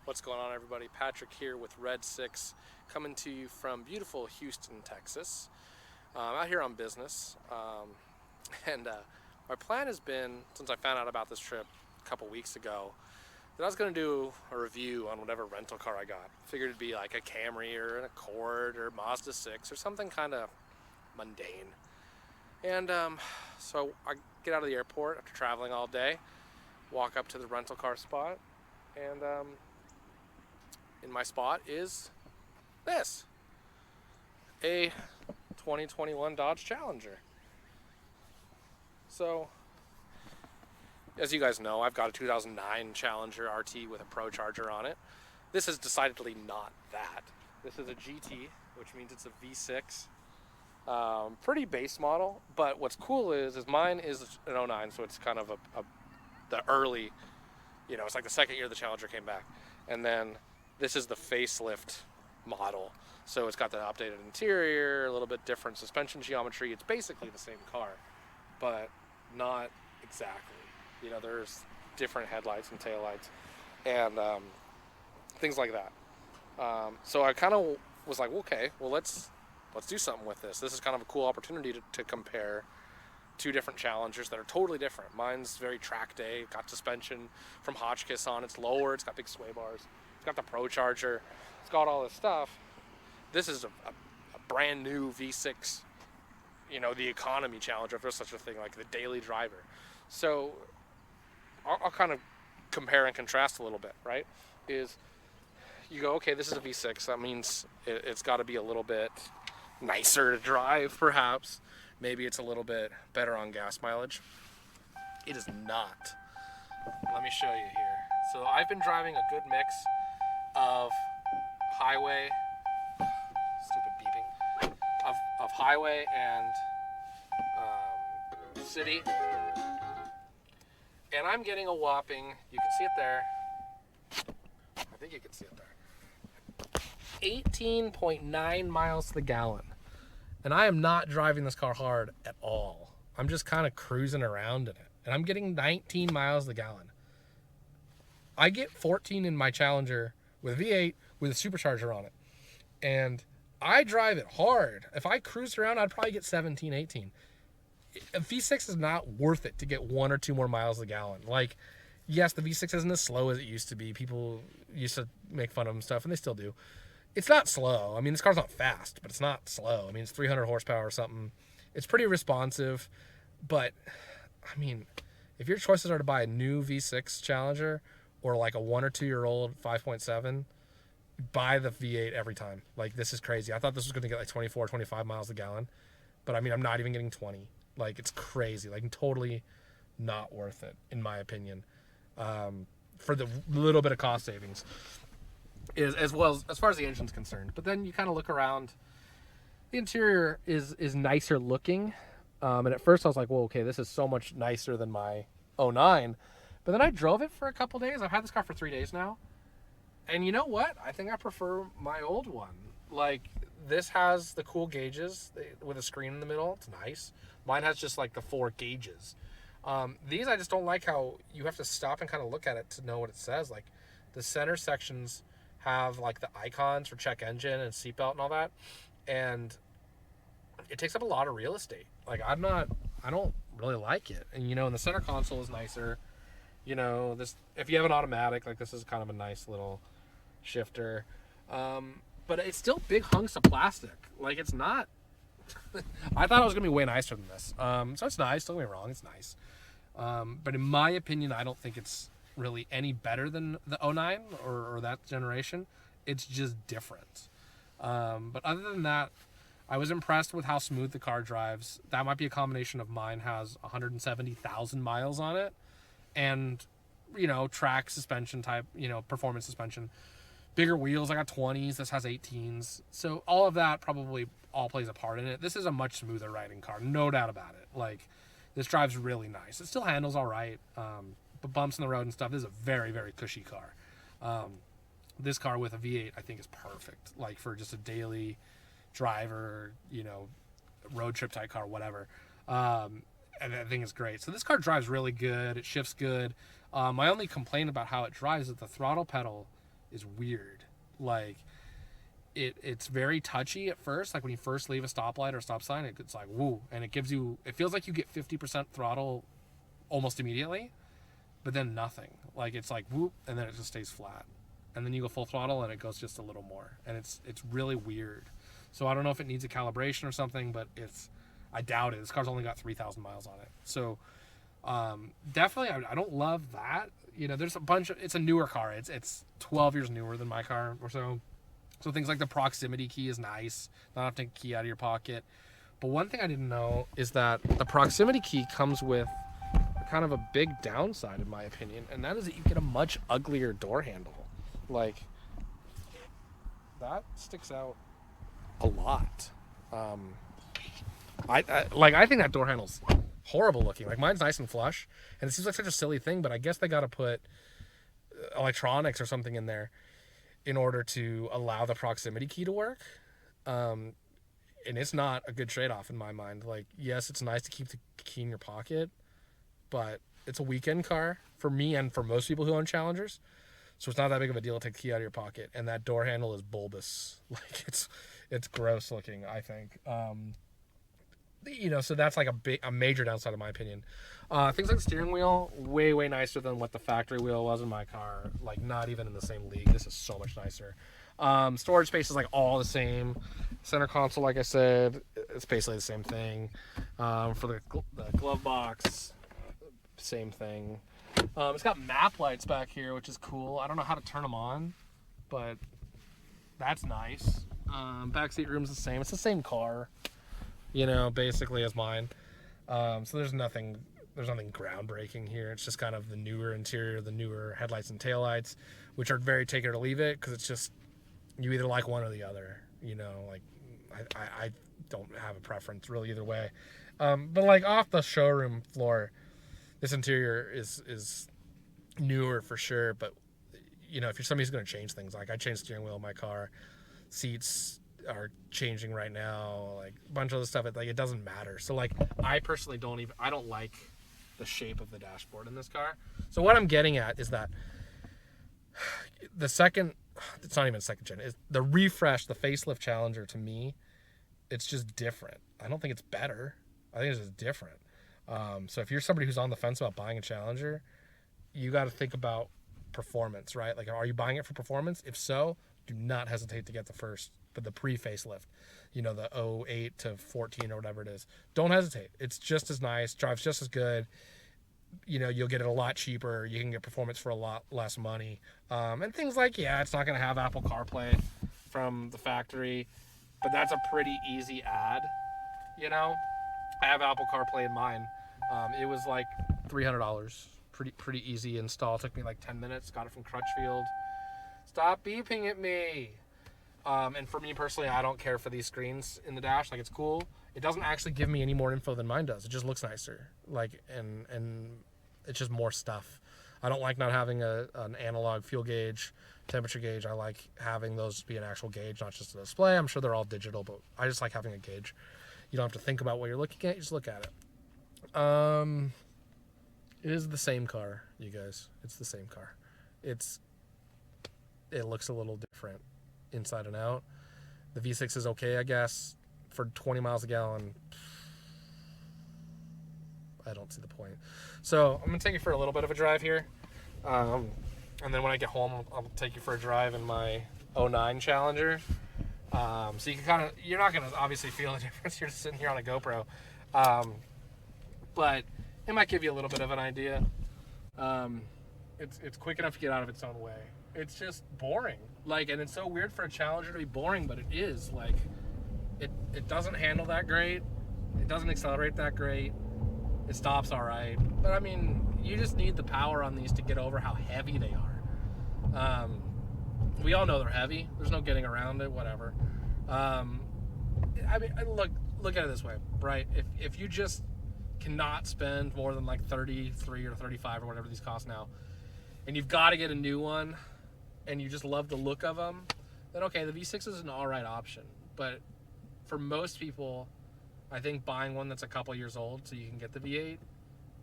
What's going on, everybody? Patrick here with Red 6, coming to you from beautiful Houston, Texas. I'm out here on business, and my plan has been, since I found out about this trip a couple weeks ago, that I was going to do a review on whatever rental car I got. Figured it'd be like a Camry or an Accord or Mazda 6 or something kind of mundane. And so I get out of the airport after traveling all day, walk up to the rental car spot, and in my spot is this, a 2021 Dodge Challenger. So, as you guys know, I've got a 2009 Challenger RT with a Pro Charger on it. This is decidedly not that. This is a GT, which means it's a V6. Pretty base model, but what's cool is mine is an '09, so it's kind of the early, it's like the second year the Challenger came back. And then this is the facelift model. So it's got the updated interior, a little bit different suspension geometry. It's basically the same car, but not exactly. There's different headlights and taillights and things like that. So I kind of was like, okay, well, let's do something with this. This is kind of a cool opportunity to compare two different Challengers that are totally different. Mine's very track day, got suspension from Hotchkiss on. It's lower, it's got big sway bars. It's got the Pro Charger. It's got all this stuff. This is a brand new V6, the economy Challenger, if there's such a thing, like the daily driver. So I'll kind of compare and contrast a little bit, right? Is you go, okay, this is a V6. That means it's got to be a little bit nicer to drive, perhaps. Maybe it's a little bit better on gas mileage. It is not. Let me show you here. So I've been driving a good mix of highway, stupid beeping, of highway and city. And I'm getting a whopping, you can see it there, I think you can see it there, 18.9 miles to the gallon. And I am not driving this car hard at all. I'm just kind of cruising around in it. And I'm getting 19 miles to the gallon. I get 14 in my Challenger with V8 with a supercharger on it. And I drive it hard. If I cruised around, I'd probably get 17, 18. A V6 is not worth it to get 1 or 2 more miles to the gallon. Like, yes, the V6 isn't as slow as it used to be. People used to make fun of them and stuff, and they still do. It's not slow. I mean, this car's not fast, but it's not slow. I mean, it's 300 horsepower or something. It's pretty responsive, but, I mean, if your choices are to buy a new V6 Challenger or like a 1 or 2 year old 5.7, buy the V8 every time. Like, this is crazy. I thought this was going to get like 24, 25 miles a gallon, but I mean, I'm not even getting 20. Like, it's crazy. Like, totally not worth it, in my opinion, for the little bit of cost savings. As well as far as the engine's concerned. But then you kind of look around. The interior is nicer looking. And at first I was like, well, okay, this is so much nicer than my '09. But then I drove it for a couple days. I've had this car for 3 days now. And you know what? I think I prefer my old one. Like, this has the cool gauges with a screen in the middle. It's nice. Mine has just like the 4 gauges. These, I just don't like how you have to stop and kind of look at it to know what it says. Like, the center sections have like the icons for check engine and seatbelt and all that, and it takes up a lot of real estate. Like, I don't really like it. And and the center console is nicer. This, if you have an automatic, like, this is kind of a nice little shifter, but it's still big hunks of plastic. Like, it's not. I thought it was gonna be way nicer than this. So it's nice. Don't get me wrong, it's nice. But in my opinion, I don't think it's really any better than the '09 or that generation. It's just different. But other than that, I was impressed with how smooth the car drives. That might be a combination of mine has 170,000 miles on it and track suspension type, performance suspension. Bigger wheels, I got 20s, this has 18s. So all of that probably all plays a part in it. This is a much smoother riding car, no doubt about it. Like, this drives really nice. It still handles all right. But bumps in the road and stuff. This is a very, very cushy car. This car with a V8, I think, is perfect. Like, for just a daily driver, road trip type car, whatever. And I think it's great. So this car drives really good. It shifts good. My only complaint about how it drives is the throttle pedal is weird. Like, it's very touchy at first. Like when you first leave a stoplight or a stop sign, it's like woo, and it feels like you get 50% throttle almost immediately, but then nothing. Like it's like whoop, and then it just stays flat, and then you go full throttle and it goes just a little more, and it's really weird. So I don't know if it needs a calibration or something, but I doubt it. This car's only got 3,000 miles on it, so definitely I don't love that. You know, there's a bunch of, it's a newer car. It's 12 years newer than my car or so. So things like the proximity key is nice. Not have to take a key out of your pocket. But one thing I didn't know is that the proximity key comes with kind of a big downside, in my opinion, and that is that you get a much uglier door handle. Like, that sticks out a lot. I think that door handle's horrible looking. Like, mine's nice and flush, and it seems like such a silly thing, but I guess they got to put electronics or something in there in order to allow the proximity key to work. And it's not a good trade-off in my mind. Like, yes, it's nice to keep the key in your pocket, but it's a weekend car for me and for most people who own Challengers. So it's not that big of a deal to take the key out of your pocket. And that door handle is bulbous. Like, it's gross looking, I think. You know, so that's like a major downside in my opinion. Things like the steering wheel, way nicer than what the factory wheel was in my car. Like, not even in the same league. This is so much nicer. Storage space is like all the same. Center console, like I said, it's basically the same thing. For the glove box, same thing. It's got map lights back here, which is cool. I don't know how to turn them on, but that's nice. Backseat room's the same. It's the same car, you know, basically as mine. So there's nothing groundbreaking here. It's just kind of the newer interior, the newer headlights and taillights, which are very take it or leave it, because it's just, you either like one or the other, you know. Like, I don't have a preference really either way. But like off the showroom floor, this interior is newer for sure. But, you know, if you're somebody who's going to change things, like I changed the steering wheel in my car, seats are changing right now, like a bunch of other stuff. It doesn't matter. So like, I personally I don't like the shape of the dashboard in this car. So what I'm getting at is that it's not even second gen, is the refresh, the facelift Challenger, to me, it's just different. I don't think it's better. I think it's just different. So if you're somebody who's on the fence about buying a Challenger, you got to think about performance, right? Like, are you buying it for performance? If so, do not hesitate to get the pre-facelift, you know, the 08 to 14 or whatever it is. Don't hesitate. It's just as nice, drives just as good. You know, you'll get it a lot cheaper. You can get performance for a lot less money. And things like, yeah, it's not going to have Apple CarPlay from the factory, but that's a pretty easy add, you know? I have Apple CarPlay in mine. It was like $300. Pretty easy install. It took me like 10 minutes. Got it from Crutchfield. Stop beeping at me. And for me personally, I don't care for these screens in the dash. Like, it's cool. It doesn't actually give me any more info than mine does. It just looks nicer. Like, and it's just more stuff. I don't like not having an analog fuel gauge, temperature gauge. I like having those be an actual gauge, not just a display. I'm sure they're all digital, but I just like having a gauge. You don't have to think about what you're looking at. You just look at it. It is the same car, you guys. It's the same car. It looks a little different inside and out. The V6 is okay, I guess. For 20 miles a gallon, I don't see the point. So I'm going to take you for a little bit of a drive here. And then when I get home, I'll take you for a drive in my 09 Challenger. So you can you're not going to obviously feel the difference. You're just sitting here on a GoPro. But it might give you a little bit of an idea. It's quick enough to get out of its own way. It's just boring. Like, and it's so weird for a Challenger to be boring, but it is. Like, it doesn't handle that great. It doesn't accelerate that great. It stops all right. But I mean, you just need the power on these to get over how heavy they are. We all know they're heavy. There's no getting around it, whatever. I mean, look at it this way, right? If you just cannot spend more than like 33 or 35 or whatever these cost now, and you've got to get a new one, and you just love the look of them, then okay, the V6 is an all right option. But for most people, I think buying one that's a couple years old so you can get the V8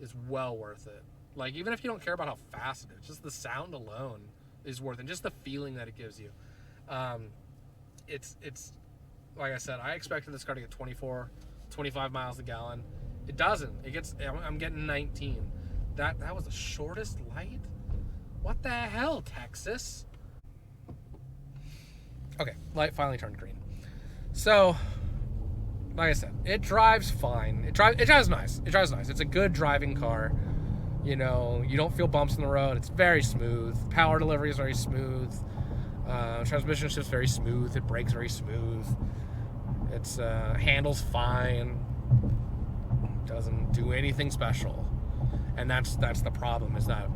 is well worth it. Like, even if you don't care about how fast it is, just the sound alone is worth it. Just the feeling that it gives you. It's like I said, I expected this car to get 24, 25 miles a gallon. It doesn't. I'm getting 19. That was the shortest light? What the hell, Texas? Okay, light finally turned green. So, like I said, it drives fine. It drives nice. It drives nice. It's a good driving car. You know, you don't feel bumps in the road. It's very smooth. Power delivery is very smooth. Transmission shift's very smooth. It brakes very smooth. It's handles fine. Doesn't do anything special. And that's the problem, is that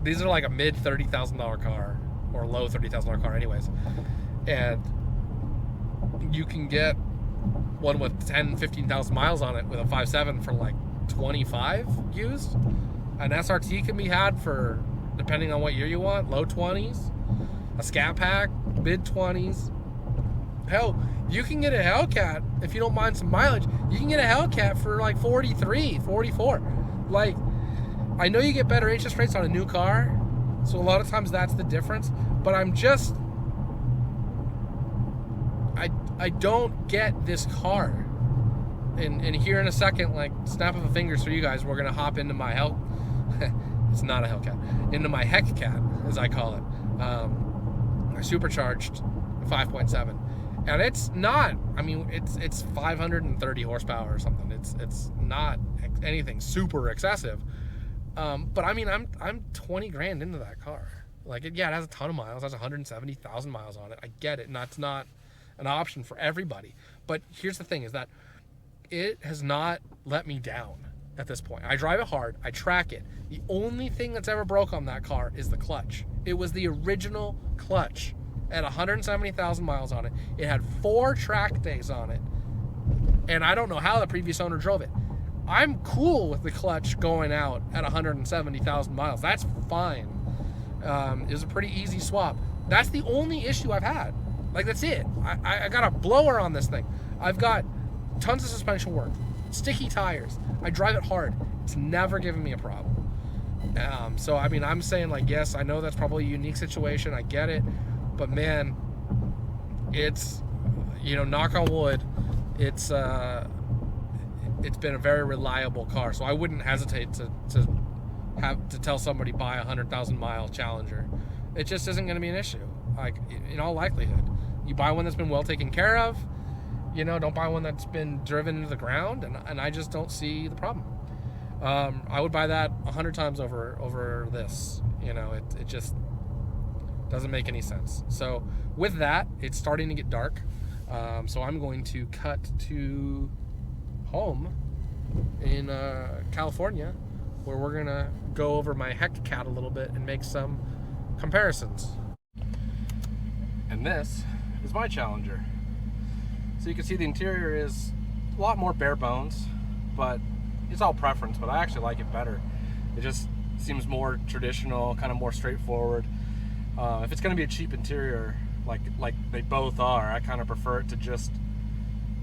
these are like a mid $30,000 car, or low $30,000 car anyways. And you can get one with 10, 15,000 miles on it with a 5.7 for like 25 used. An SRT can be had for, depending on what year you want, low 20s. A Scat Pack, mid 20s. Hell, you can get a Hellcat, if you don't mind some mileage, you can get a Hellcat for like 43, 44. Like, I know you get better interest rates on a new car, so a lot of times that's the difference, but I don't get this car. And here in a second, like, snap of the fingers for you guys, we're gonna hop into my it's not a Hellcat, into my Heckcat, as I call it. My supercharged 5.7. And it's not, I mean, it's 530 horsepower or something. It's not anything super excessive. But I mean, I'm 20 grand into that car. Like, it has a ton of miles. It has 170,000 miles on it. I get it. And that's not an option for everybody. But here's the thing, is that it has not let me down at this point. I drive it hard. I track it. The only thing that's ever broke on that car is the clutch. It was the original clutch at 170,000 miles on it. It had 4 track days on it. And I don't know how the previous owner drove it. I'm cool with the clutch going out at 170,000 miles. That's fine. It was a pretty easy swap. That's the only issue I've had. Like, that's it. I got a blower on this thing. I've got tons of suspension work, sticky tires. I drive it hard. It's never given me a problem. So, I mean, I'm saying, like, yes, I know that's probably a unique situation. I get it. But, man, it's, you know, knock on wood, it's been a very reliable car. So I wouldn't hesitate to tell somebody buy a 100,000 mile Challenger. It just isn't going to be an issue. Like, in all likelihood, you buy one that's been well taken care of. You know, don't buy one that's been driven into the ground, and I just don't see the problem. I would buy that 100 times over this. You know, it just doesn't make any sense. So with that, it's starting to get dark. So I'm going to cut to home in California, where we're gonna go over my Heckcat a little bit and make some comparisons. And this is my Challenger. So you can see the interior is a lot more bare bones, but it's all preference, but I actually like it better. It just seems more traditional, kind of more straightforward. If it's gonna be a cheap interior, like they both are, I kind of prefer it to just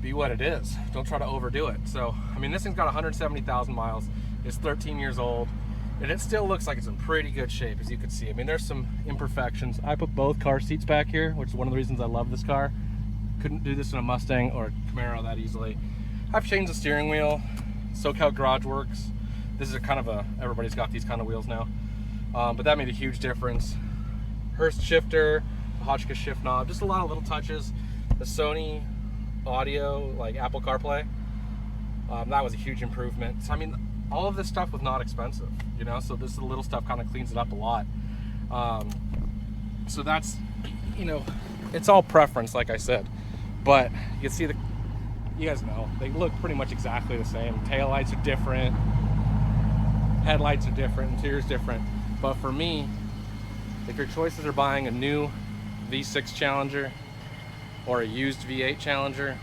be what it is. Don't try to overdo it. So, I mean, this thing's got 170,000 miles. It's 13 years old, and it still looks like it's in pretty good shape, as you can see. I mean, there's some imperfections. I put both car seats back here, which is one of the reasons I love this car. Couldn't do this in a Mustang or a Camaro that easily. I've changed the steering wheel. SoCal Garage Works. This is a kind of everybody's got these kind of wheels now. But that made a huge difference. Hurst shifter, Hotchkiss shift knob, just a lot of little touches. The Sony audio, like Apple CarPlay, that was a huge improvement. So, I mean, all of this stuff was not expensive, you know, so this little stuff kind of cleans it up a lot. So that's, you know, it's all preference, like I said. But you can see you guys know, they look pretty much exactly the same. Taillights are different, headlights are different, interior's different. But for me, if your choices are buying a new V6 Challenger or a used V8 Challenger,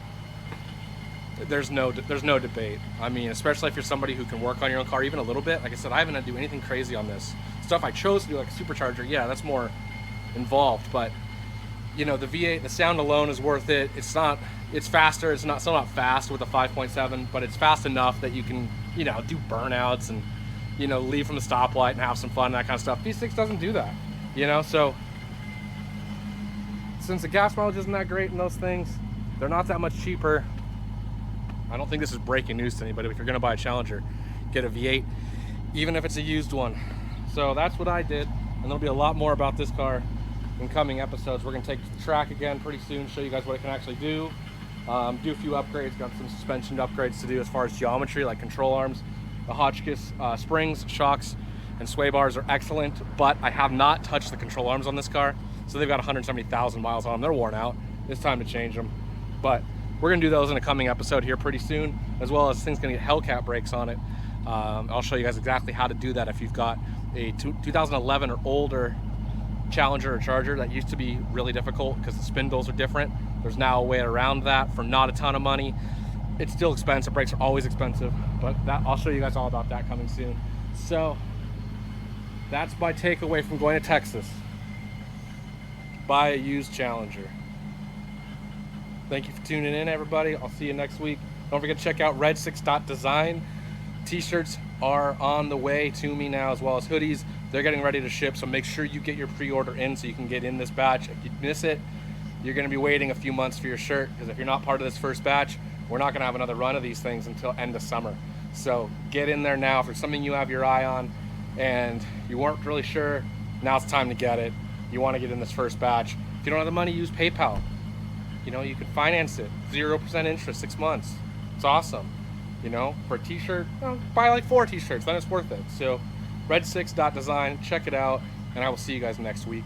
there's no debate. I mean, especially if you're somebody who can work on your own car even a little bit. Like I said, I haven't had to do anything crazy on this. Stuff I chose to do, like a supercharger, yeah, that's more involved. But, you know, the V8, the sound alone is worth it. It's faster. It's still not fast with a 5.7, but it's fast enough that you can, you know, do burnouts and, you know, leave from the stoplight and have some fun, that kind of stuff. V6 doesn't do that. You know, so since the gas mileage isn't that great in those things, they're not that much cheaper. I don't think this is breaking news to anybody, but if you're gonna buy a Challenger, get a V8, even if it's a used one. So that's what I did, and there'll be a lot more about this car in coming episodes. We're gonna take it to the track again pretty soon, show you guys what it can actually do. Do a few upgrades, got some suspension upgrades to do as far as geometry, like control arms. The Hotchkiss springs, shocks, and sway bars are excellent, but I have not touched the control arms on this car. So they've got 170,000 miles on them. They're worn out. It's time to change them. But we're gonna do those in a coming episode here pretty soon, as well as things gonna get Hellcat brakes on it. I'll show you guys exactly how to do that if you've got a 2011 or older Challenger or Charger. That used to be really difficult because the spindles are different. There's now a way around that for not a ton of money. It's still expensive. Brakes are always expensive, but I'll show you guys all about that coming soon. So that's my takeaway from going to Texas. Buy a used Challenger. Thank you for tuning in, everybody. I'll see you next week. Don't forget to check out red6.design. T-shirts are on the way to me now, as well as hoodies. They're getting ready to ship, so make sure you get your pre-order in so you can get in this batch. If you miss it, you're going to be waiting a few months for your shirt, because if you're not part of this first batch, we're not going to have another run of these things until end of summer. So get in there now. If there's something you have your eye on and you weren't really sure, now's the time to get it. You want to get in this first batch. If you don't have the money, use PayPal. You know, you can finance it, 0% interest, 6 months. It's awesome. You know, for a t-shirt, buy like 4 t-shirts, then it's worth it. So red6.design, check it out, and I will see you guys next week.